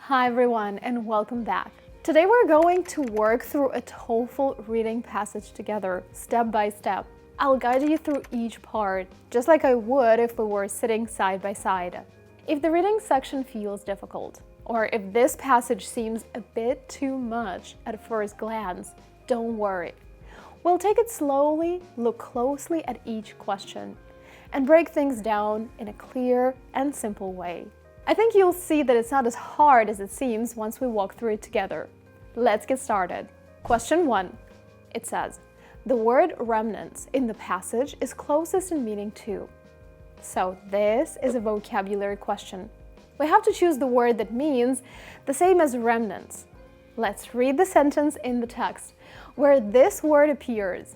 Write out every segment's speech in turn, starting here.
Hi everyone and welcome back. Today we're going to work through a TOEFL reading passage together, step by step. I'll guide you through each part, just like I would if we were sitting side by side. If the reading section feels difficult, or if this passage seems a bit too much at first glance, don't worry. We'll take it slowly, look closely at each question, and break things down in a clear and simple way. I think you'll see that it's not as hard as it seems once we walk through it together. Let's get started. Question 1. It says, the word remnants in the passage is closest in meaning to. So this is a vocabulary question. We have to choose the word that means the same as remnants. Let's read the sentence in the text where this word appears.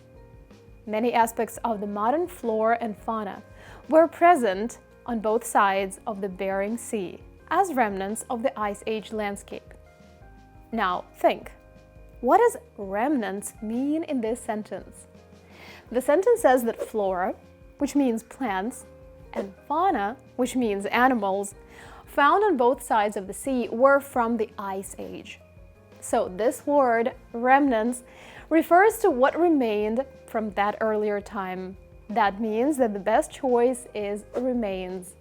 Many aspects of the modern flora and fauna were present on both sides of the Bering Sea as remnants of the Ice Age landscape. Now think, what does remnants mean in this sentence? The sentence says that flora, which means plants, and fauna, which means animals, found on both sides of the sea were from the Ice Age. So this word, remnants, refers to what remained from that earlier time. That means that the best choice is remains.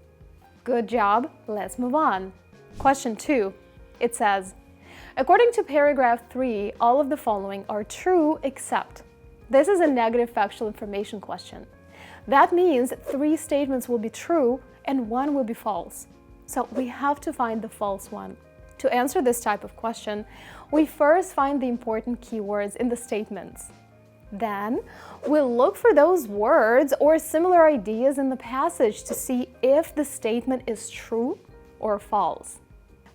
Good job, let's move on. Question 2. It says, according to paragraph 3, all of the following are true except. This is a negative factual information question. That means 3 statements will be true and 1 will be false. So we have to find the false one. To answer this type of question, we first find the important keywords in the statements. Then, we'll look for those words or similar ideas in the passage to see if the statement is true or false.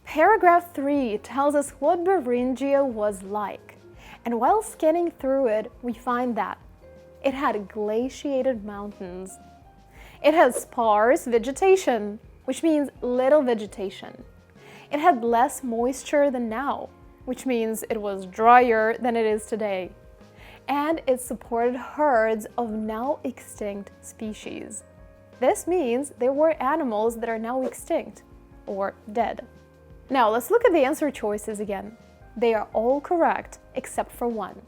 Paragraph 3 tells us what Beringia was like, and while scanning through it, we find that it had glaciated mountains. It has sparse vegetation, which means little vegetation. It had less moisture than now, which means it was drier than it is today. And it supported herds of now extinct species. This means there were animals that are now extinct or dead. Now let's look at the answer choices again. They are all correct except for 1.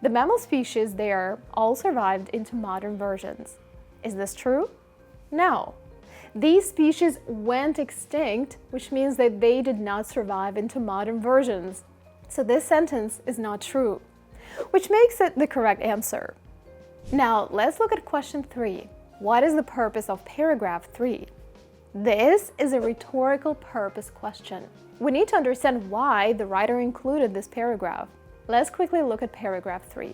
The mammal species there all survived into modern versions. Is this true? No. These species went extinct, which means that they did not survive into modern versions. So this sentence is not true, which makes it the correct answer. Now, let's look at question 3. What is the purpose of paragraph 3? This is a rhetorical purpose question. We need to understand why the writer included this paragraph. Let's quickly look at paragraph 3.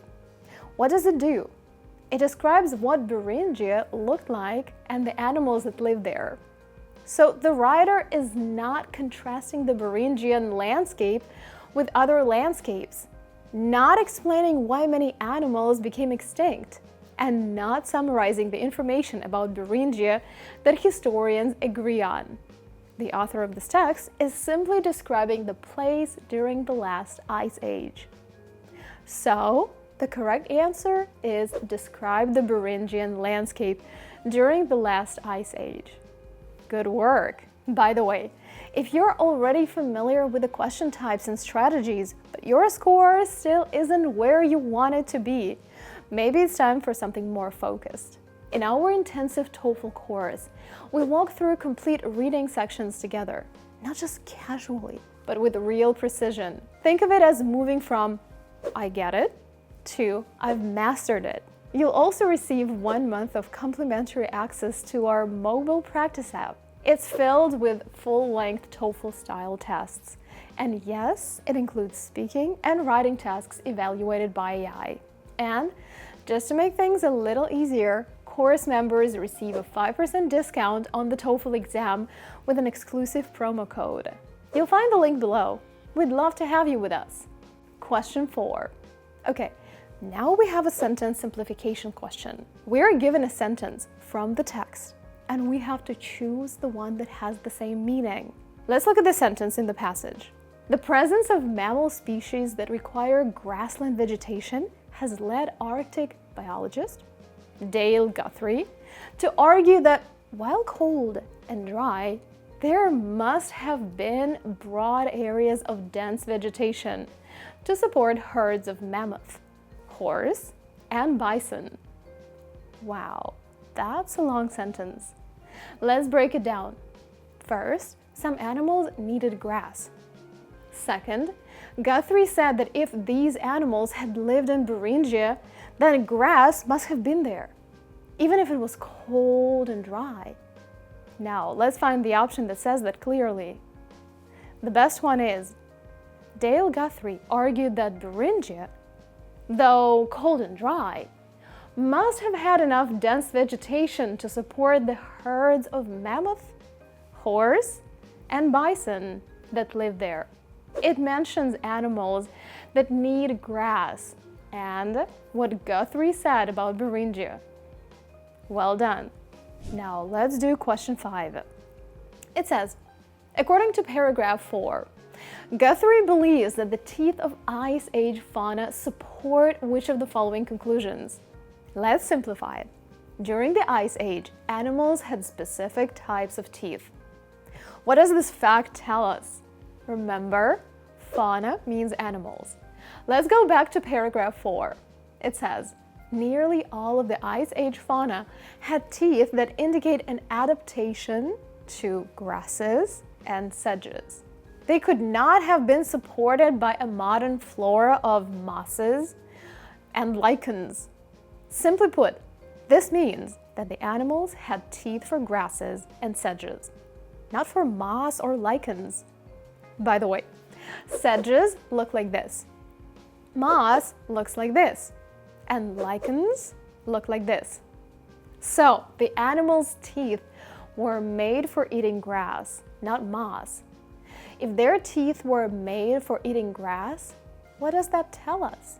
What does it do? It describes what Beringia looked like and the animals that lived there. So the writer is not contrasting the Beringian landscape with other landscapes, not explaining why many animals became extinct, and not summarizing the information about Beringia that historians agree on. The author of this text is simply describing the place during the last ice age. So, the correct answer is describe the Beringian landscape during the last ice age. Good work! By the way, if you're already familiar with the question types and strategies, but your score still isn't where you want it to be, maybe it's time for something more focused. In our intensive TOEFL course, we walk through complete reading sections together, not just casually, but with real precision. Think of it as moving from I get it to I've mastered it. You'll also receive 1 month of complimentary access to our mobile practice app. It's filled with full-length TOEFL-style tests. And yes, it includes speaking and writing tasks evaluated by AI. And just to make things a little easier, course members receive a 5% discount on the TOEFL exam with an exclusive promo code. You'll find the link below. We'd love to have you with us. Question 4. Okay, now we have a sentence simplification question. We're given a sentence from the text, and we have to choose the one that has the same meaning. Let's look at the sentence in the passage. The presence of mammal species that require grassland vegetation has led Arctic biologist Dale Guthrie to argue that while cold and dry, there must have been broad areas of dense vegetation to support herds of mammoth, horse, and bison. Wow, that's a long sentence. Let's break it down. First, some animals needed grass. Second, Guthrie said that if these animals had lived in Beringia, then grass must have been there, even if it was cold and dry. Now, let's find the option that says that clearly. The best one is, Dale Guthrie argued that Beringia, though cold and dry, must have had enough dense vegetation to support the herds of mammoth, horse, and bison that lived there. It mentions animals that need grass and what Guthrie said about Beringia. Well done. Now let's do question 5. It says, according to paragraph 4, Guthrie believes that the teeth of Ice Age fauna support which of the following conclusions? Let's simplify it. During the Ice Age, animals had specific types of teeth. What does this fact tell us? Remember, fauna means animals. Let's go back to paragraph 4. It says, nearly all of the Ice Age fauna had teeth that indicate an adaptation to grasses and sedges. They could not have been supported by a modern flora of mosses and lichens. Simply put, this means that the animals had teeth for grasses and sedges, not for moss or lichens. By the way, sedges look like this, moss looks like this, and lichens look like this. So the animals' teeth were made for eating grass, not moss. If their teeth were made for eating grass, what does that tell us?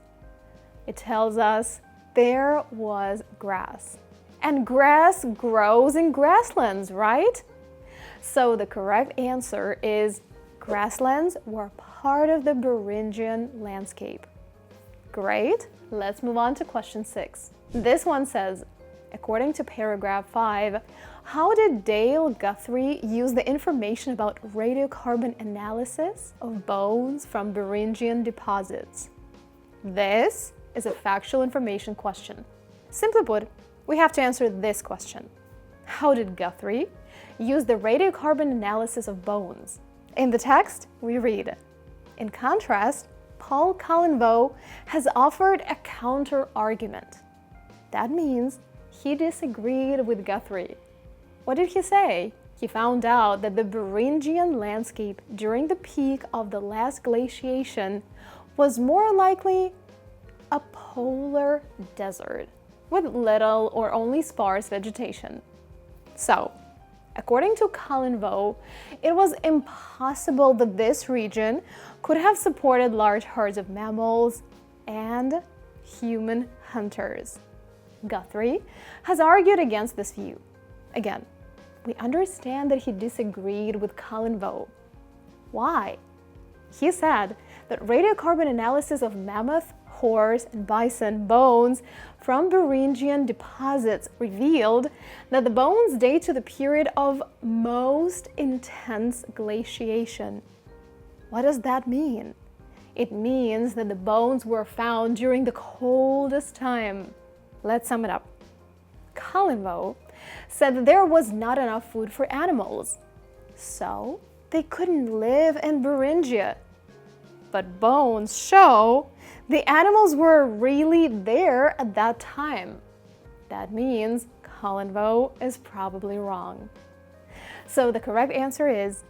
It tells us there was grass. And grass grows in grasslands, right? So the correct answer is grasslands were part of the Beringian landscape. Great, let's move on to question 6. This one says, according to paragraph 5, how did Dale Guthrie use the information about radiocarbon analysis of bones from Beringian deposits? This is a factual information question. Simply put, we have to answer this question. How did Guthrie use the radiocarbon analysis of bones? In the text, we read, in contrast, Paul Colinvaux has offered a counter-argument. That means he disagreed with Guthrie. What did he say? He found out that the Beringian landscape during the peak of the last glaciation was more likely a polar desert with little or only sparse vegetation. So, according to Colinvaux, it was impossible that this region could have supported large herds of mammals and human hunters. Guthrie has argued against this view. Again, we understand that he disagreed with Colinvaux. Why? He said that radiocarbon analysis of mammoth, horse, and bison bones from Beringian deposits revealed that the bones date to the period of most intense glaciation. What does that mean? It means that the bones were found during the coldest time. Let's sum it up. Colinvaux said that there was not enough food for animals, so they couldn't live in Beringia. But bones show the animals were really there at that time. That means Colinvaux is probably wrong. So the correct answer is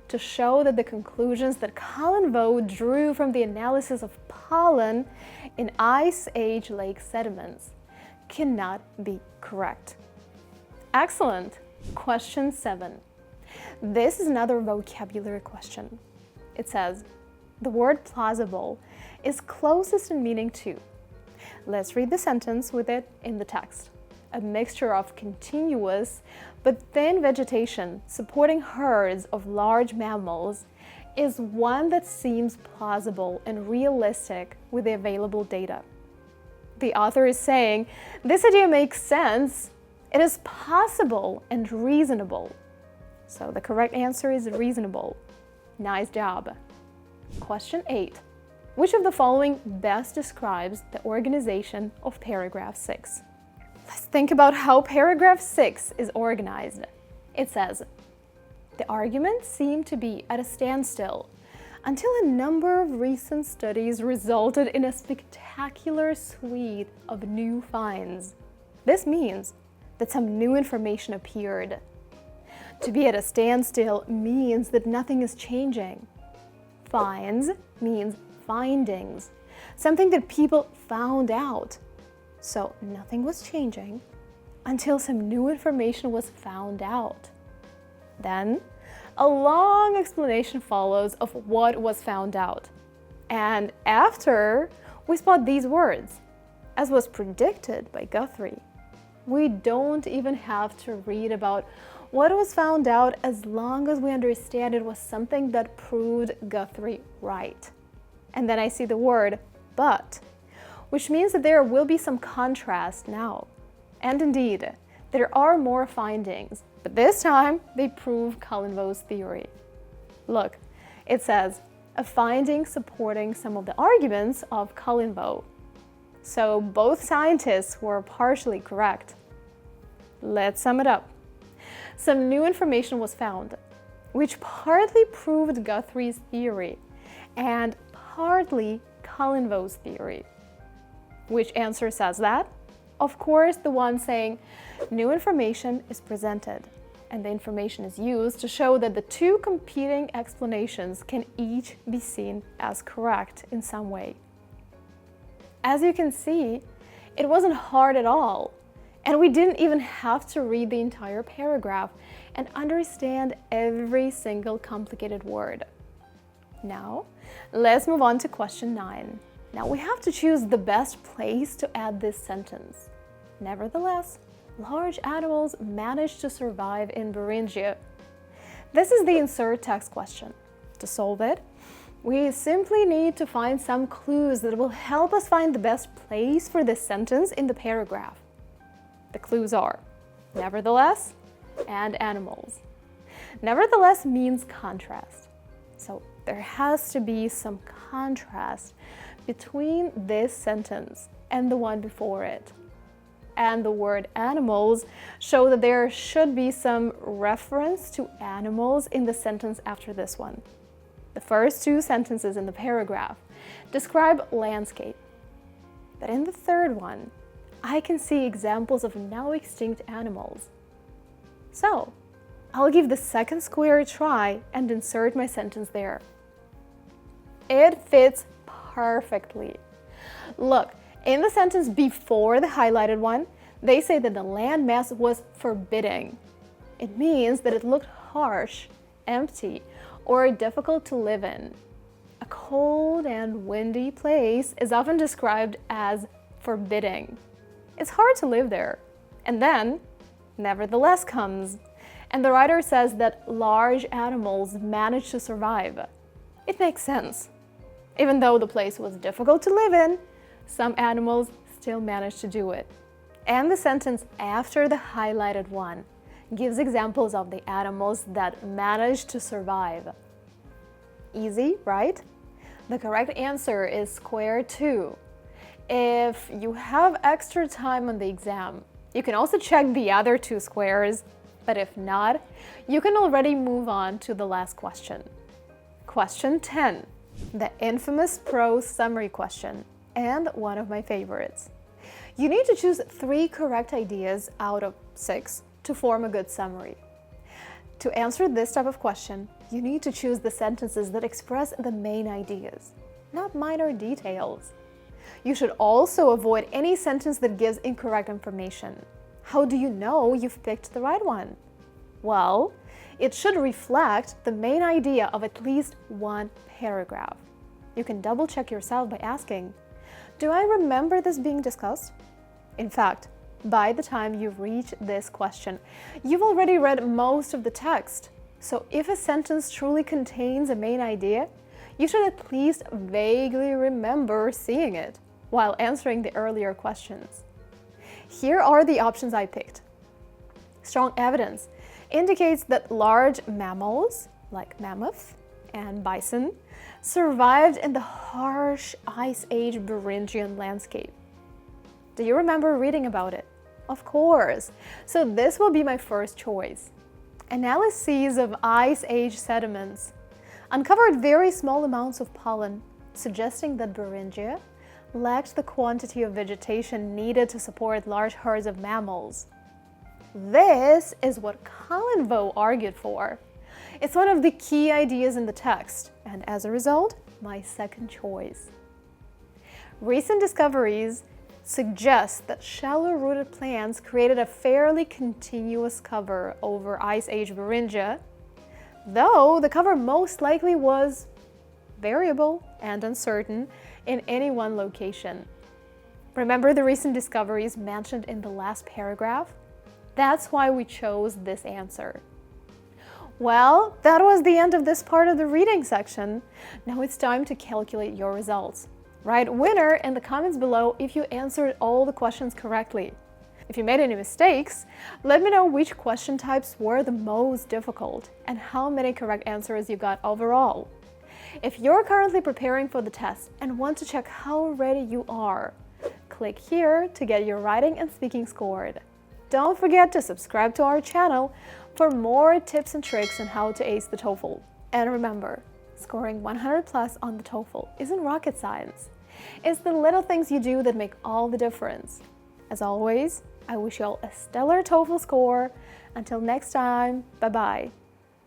to show that the conclusions that Colinvaux drew from the analysis of pollen in Ice Age lake sediments cannot be correct. Excellent. Question 7. This is another vocabulary question. It says, the word plausible is closest in meaning to. Let's read the sentence with it in the text. A mixture of continuous but thin vegetation supporting herds of large mammals is one that seems plausible and realistic with the available data. The author is saying this idea makes sense. It is possible and reasonable. So the correct answer is reasonable. Nice job. Question 8. Which of the following best describes the organization of paragraph 6? Let's think about how paragraph 6 is organized. It says, the arguments seem to be at a standstill until a number of recent studies resulted in a spectacular suite of new finds. This means that some new information appeared. To be at a standstill means that nothing is changing. Finds means findings, something that people found out. So nothing was changing until some new information was found out. Then a long explanation follows of what was found out. And after, we spot these words, as was predicted by Guthrie. We don't even have to read about what was found out as long as we understand it was something that proved Guthrie right. And then I see the word but, which means that there will be some contrast now. And indeed, there are more findings, but this time they prove Cullenvaux's theory. Look, it says, a finding supporting some of the arguments of Cullenvaux. So both scientists were partially correct. Let's sum it up. Some new information was found, which partly proved Guthrie's theory and partly Cullenvaux's theory. Which answer says that? Of course, the one saying new information is presented, and the information is used to show that the two competing explanations can each be seen as correct in some way. As you can see, it wasn't hard at all. And we didn't even have to read the entire paragraph and understand every single complicated word. Now, let's move on to question 9. Now we have to choose the best place to add this sentence. Nevertheless, large animals managed to survive in Beringia. This is the insert text question. To solve it, we simply need to find some clues that will help us find the best place for this sentence in the paragraph. The clues are nevertheless and animals. Nevertheless means contrast. So there has to be some contrast between this sentence and the one before it. And the word animals show that there should be some reference to animals in the sentence after this one. The first two sentences in the paragraph describe landscape. But in the third one, I can see examples of now extinct animals. So, I'll give the second square a try and insert my sentence there. It fits perfectly. Look, in the sentence before the highlighted one, they say that the landmass was forbidding. It means that it looked harsh, empty, or difficult to live in. A cold and windy place is often described as forbidding. It's hard to live there. And then, nevertheless comes, and the writer says that large animals manage to survive. It makes sense. Even though the place was difficult to live in, some animals still managed to do it. And the sentence after the highlighted one gives examples of the animals that managed to survive. Easy, right? The correct answer is square 2. If you have extra time on the exam, you can also check the other 2 squares, but if not, you can already move on to the last question. Question 10, the infamous prose summary question, and one of my favorites. You need to choose 3 correct ideas out of 6 to form a good summary. To answer this type of question, you need to choose the sentences that express the main ideas, not minor details. You should also avoid any sentence that gives incorrect information. How do you know you've picked the right one? Well, it should reflect the main idea of at least one paragraph. You can double check yourself by asking, do I remember this being discussed? In fact, by the time you reach this question, you've already read most of the text. So if a sentence truly contains a main idea, you should at least vaguely remember seeing it while answering the earlier questions. Here are the options I picked. Strong evidence indicates that large mammals, like mammoth and bison, survived in the harsh Ice Age Beringian landscape. Do you remember reading about it? Of course. So this will be my first choice. Analyses of Ice Age sediments uncovered very small amounts of pollen, suggesting that Beringia lacked the quantity of vegetation needed to support large herds of mammals. This is what Colin Vaux argued for. It's one of the key ideas in the text, and as a result, my second choice. Recent discoveries suggest that shallow-rooted plants created a fairly continuous cover over Ice Age Beringia, though the cover most likely was variable and uncertain in any one location. Remember the recent discoveries mentioned in the last paragraph? That's why we chose this answer. Well, that was the end of this part of the reading section. Now it's time to calculate your results. Write winner in the comments below if you answered all the questions correctly. If you made any mistakes, let me know which question types were the most difficult and how many correct answers you got overall. If you're currently preparing for the test and want to check how ready you are, click here to get your writing and speaking scored. Don't forget to subscribe to our channel for more tips and tricks on how to ace the TOEFL. And remember, scoring 100 plus on the TOEFL isn't rocket science. It's the little things you do that make all the difference. As always, I wish you all a stellar TOEFL score. Until next time, bye-bye.